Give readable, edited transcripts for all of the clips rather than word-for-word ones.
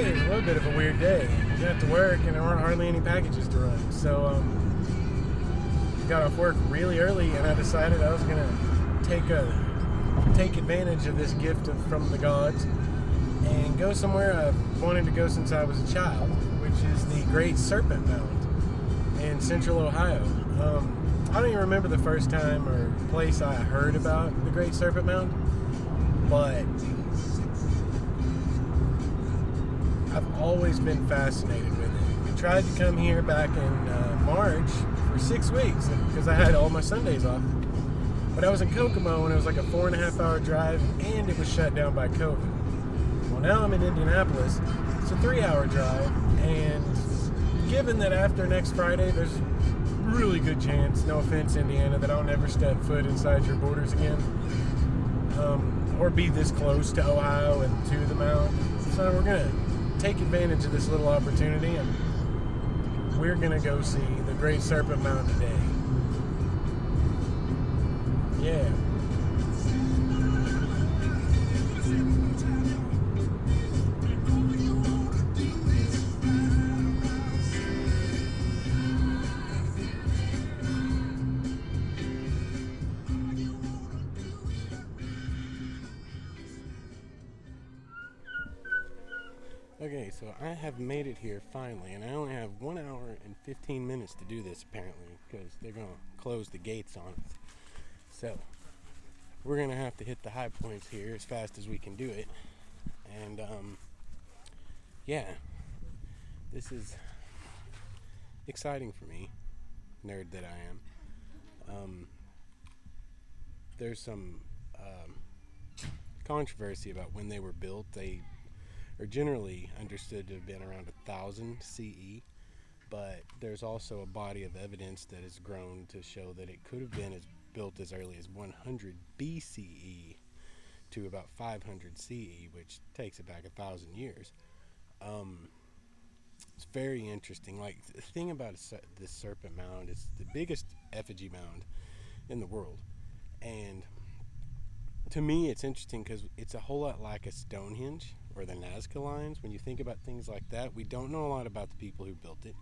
today was a little bit of a weird day. I got to work and there weren't hardly any packages to run. So got off work really early and I decided I was going to take advantage of this gift from the gods and go somewhere I've wanted to go since I was a child, which is the Great Serpent Mound in central Ohio. I don't even remember the first time or place I heard about the Great Serpent Mound, but I've always been fascinated with it. We tried to come here back in March for 6 weeks because I had all my Sundays off. But I was in Kokomo and it was like a 4.5 hour drive and it was shut down by COVID. Well, now I'm in Indianapolis. It's a 3-hour drive, and given that after next Friday there's a really good chance, no offense Indiana, that I'll never step foot inside your borders again, or be this close to Ohio and to the mound. So we're gonna take advantage of this little opportunity and we're gonna go see the Great Serpent Mound today. Yeah. Okay, so I have made it here finally, and I only have 1 hour and 15 minutes to do this apparently, because they're going to close the gates on us. So, we're going to have to hit the high points here as fast as we can do it. And, yeah, this is exciting for me, nerd that I am. There's some controversy about when they were built. They are generally understood to have been around 1000 CE, but there's also a body of evidence that has grown to show that it could have been built as early as 100 BCE to about 500 CE, which takes it back 1,000 years. It's very interesting. Like, the thing about this Serpent Mound, it's the biggest effigy mound in the world, and to me it's interesting because it's a whole lot like a Stonehenge or the Nazca Lines. When you think about things like that, we don't know a lot about the people who built it.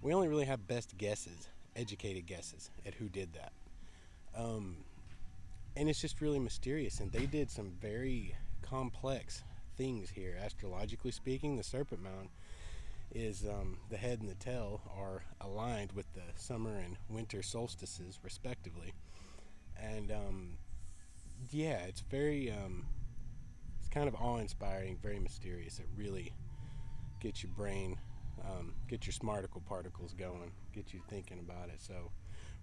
We only really have best guesses, educated guesses at who did that. And it's just really mysterious, and they did some very complex things here. Astrologically speaking, the Serpent Mound is the head and the tail are aligned with the summer and winter solstices respectively, and yeah, it's very it's kind of awe-inspiring, very mysterious. It really gets your brain, get your smarticle particles going, get you thinking about it. So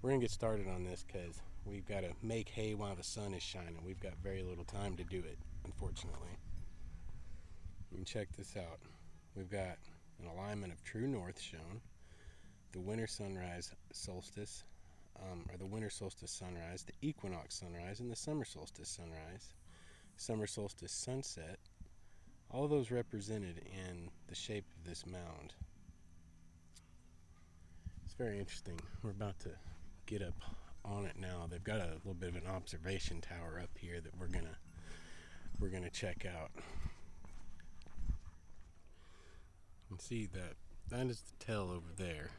we're gonna get started on this because we've got to make hay while the sun is shining. We've got very little time to do it, unfortunately. And check this out. We've got an alignment of true north shown, the winter sunrise solstice, or the winter solstice sunrise, the equinox sunrise, and the summer solstice sunrise, summer solstice sunset, all of those represented in the shape of this mound. It's very interesting. We're about to get up on it now. They've got a little bit of an observation tower up here that we're gonna check out. And see that is the tail over there.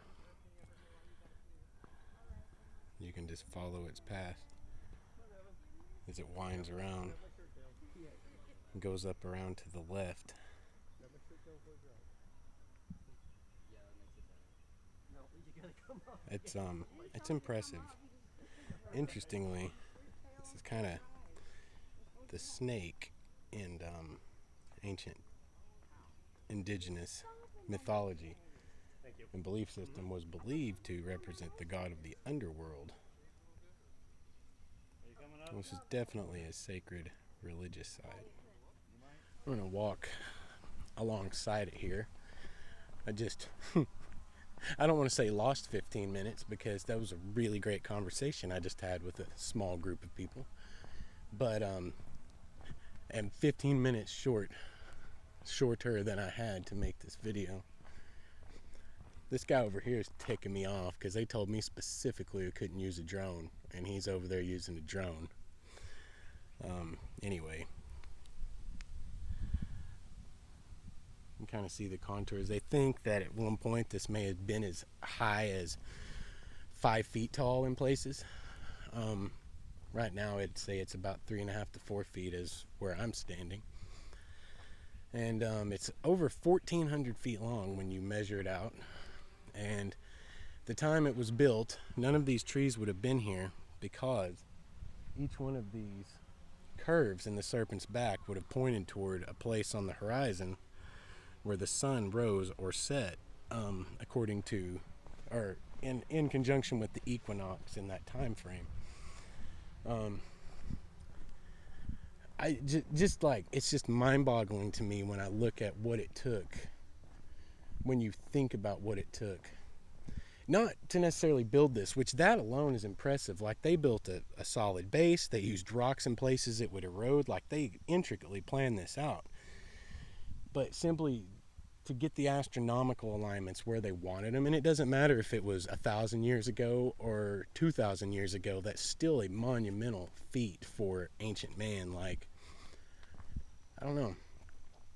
You can just follow its path as it winds around and goes up around to the left. It's impressive. Interestingly, this is kind of the snake in ancient indigenous mythology and belief system was believed to represent the god of the underworld, which is definitely a sacred religious side. I'm going to walk alongside it here. I don't want to say lost 15 minutes because that was a really great conversation I just had with a small group of people, but and 15 minutes shorter than I had to make this video. This guy over here is ticking me off because they told me specifically I couldn't use a drone, and he's over there using a drone. Anyway, You can kind of see the contours. They think that at one point this may have been as high as 5 feet tall in places. Right now I'd say it's about 3.5 to 4 feet is where I'm standing. And it's over 1,400 feet long when you measure it out. And the time it was built, none of these trees would have been here because each one of these curves in the serpent's back would have pointed toward a place on the horizon where the sun rose or set, according to, or in conjunction with the equinox in that time frame. It's just mind-boggling to me when I look at what it took, when you think about what it took. Not to necessarily build this, which that alone is impressive. Like, they built a solid base, they used rocks in places it would erode, like they intricately planned this out. But simply to get the astronomical alignments where they wanted them, and it doesn't matter if it was 1,000 years ago or 2,000 years ago, that's still a monumental feat for ancient man. Like, I don't know,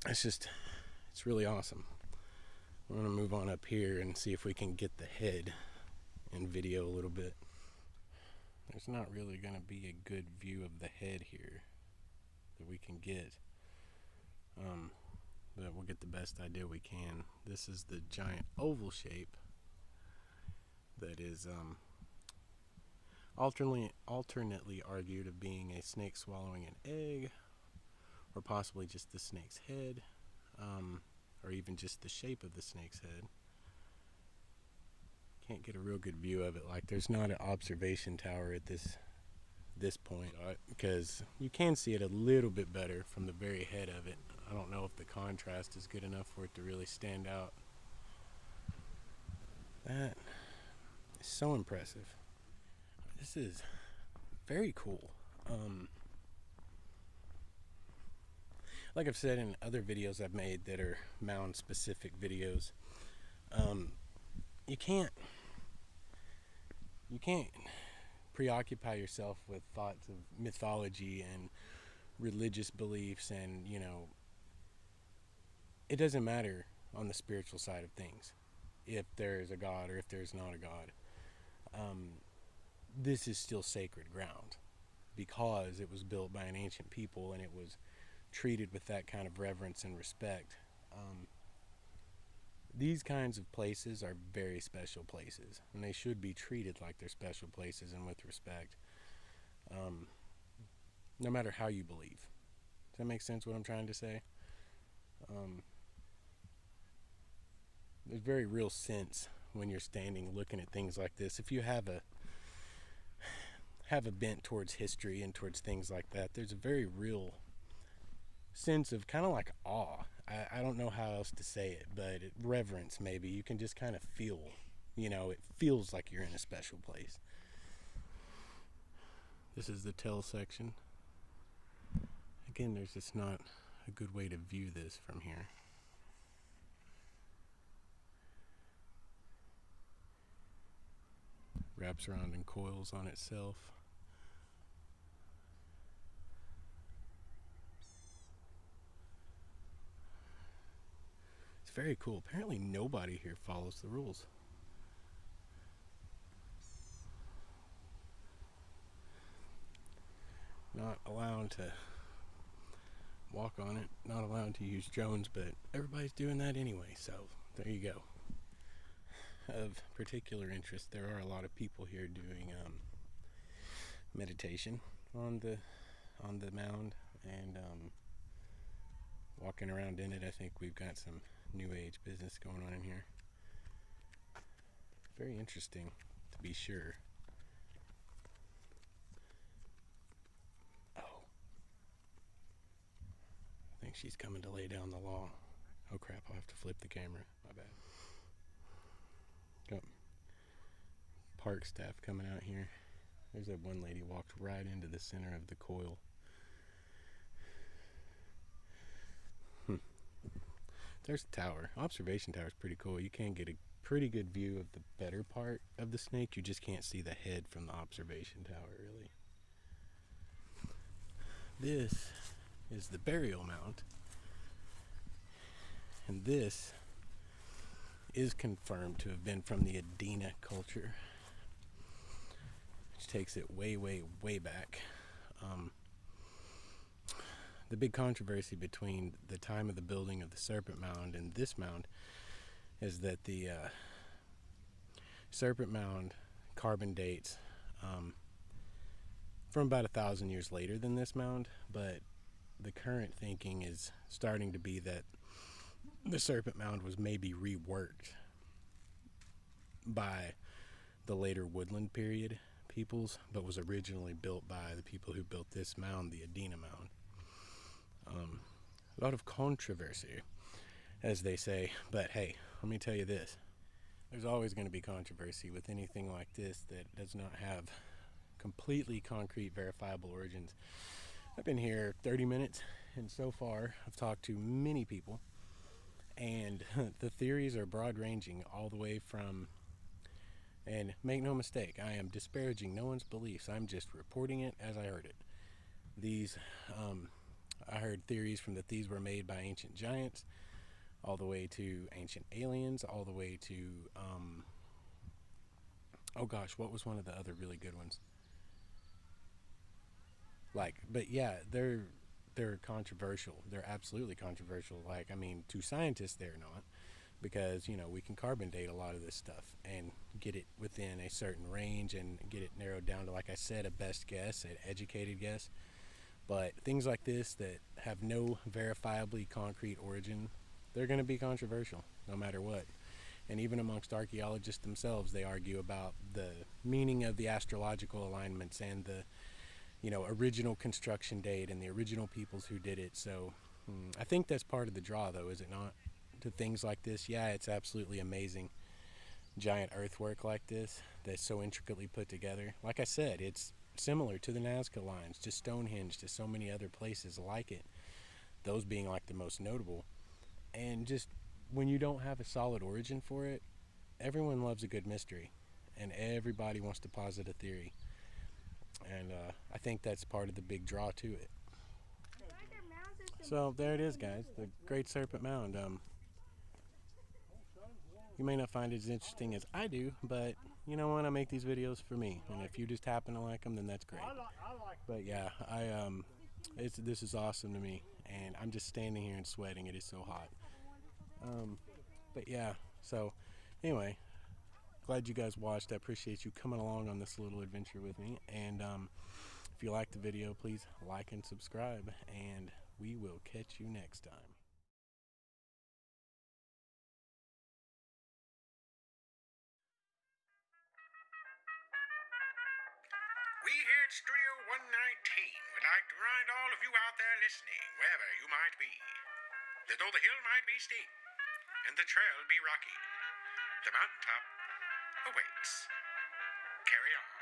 it's really awesome. I'm going to move on up here and see if we can get the head in video a little bit. There's not really going to be a good view of the head here that we can get. But we'll get the best idea we can. This is the giant oval shape that is alternately argued of being a snake swallowing an egg, or possibly just the snake's head, or even just the shape of the snake's head. Can't get a real good view of it. Like, there's not an observation tower at this point, because you can see it a little bit better from the very head of it. I don't know if the contrast is good enough for it to really stand out. That is so impressive. This is very cool. Like I've said in other videos I've made that are mound specific videos, you can't preoccupy yourself with thoughts of mythology and religious beliefs, and it doesn't matter on the spiritual side of things if there is a God or if there's not a God. This is still sacred ground because it was built by an ancient people and it was treated with that kind of reverence and respect. These kinds of places are very special places, and they should be treated like they're special places and with respect, no matter how you believe. Does that make sense what I'm trying to say? There's very real sense when you're standing looking at things like this. If you have a bent towards history and towards things like that, there's a very real sense of kind of like awe. I don't know how else to say it, but reverence maybe. You can just kind of feel, it feels like you're in a special place. This is the tail section. Again, there's just not a good way to view this from here. Wraps around and coils on itself. It's very cool. Apparently nobody here follows the rules. Not allowed to walk on it, not allowed to use drones, but everybody's doing that anyway, so there you go. Of particular interest, there are a lot of people here doing meditation on the mound and walking around in it. I think we've got some new age business going on in here. Very interesting, to be sure. Oh, I think she's coming to lay down the law. Oh crap, I'll have to flip the camera. My bad. Got park staff coming out here. There's that one lady walked right into the center of the coil. There's the tower. Observation tower is pretty cool. You can get a pretty good view of the better part of the snake. You just can't see the head from the observation tower, really. This is the burial mound. And this is confirmed to have been from the Adena culture, which takes it way, way, way back. The big controversy between the time of the building of the Serpent Mound and this mound is that the Serpent Mound carbon dates from about 1,000 years later than this mound, but the current thinking is starting to be that the Serpent Mound was maybe reworked by the later woodland period peoples, but was originally built by the people who built this mound, the Adena Mound. A lot of controversy, as they say, but hey, let me tell you this. There's always going to be controversy with anything like this that does not have completely concrete, verifiable origins. I've been here 30 minutes, and so far I've talked to many people, and the theories are broad-ranging all the way from, and make no mistake, I am disparaging no one's beliefs. I'm just reporting it as I heard it. I heard theories from that these were made by ancient giants, all the way to ancient aliens, all the way to, oh gosh, what was one of the other really good ones? But yeah, they're controversial. They're absolutely controversial. To scientists, they're not, because we can carbon date a lot of this stuff and get it within a certain range and get it narrowed down to, like I said, a best guess, an educated guess. But things like this that have no verifiably concrete origin, they're going to be controversial no matter what. And even amongst archaeologists themselves, they argue about the meaning of the astrological alignments and the original construction date and the original peoples who did it. So I think that's part of the draw, though, is it not, to things like this? Yeah, it's absolutely amazing. Giant earthwork like this that's so intricately put together. Like I said, it's similar to the Nazca lines, to Stonehenge, to so many other places like it, those being like the most notable. And just when you don't have a solid origin for it, everyone loves a good mystery, and everybody wants to posit a theory. And I think that's part of the big draw to it. So there it is, guys, the Great Serpent Mound. You may not find it as interesting as I do, but you know what? I make these videos for me, and if you just happen to like them, then that's great. But yeah, this is awesome to me, and I'm just standing here and sweating. It is so hot. But yeah, so anyway, glad you guys watched. I appreciate you coming along on this little adventure with me, and if you liked the video, please like and subscribe, and we will catch you next time. We here at Studio 119 would like to remind all of you out there listening, wherever you might be, that though the hill might be steep and the trail be rocky, the mountaintop awaits. Carry on.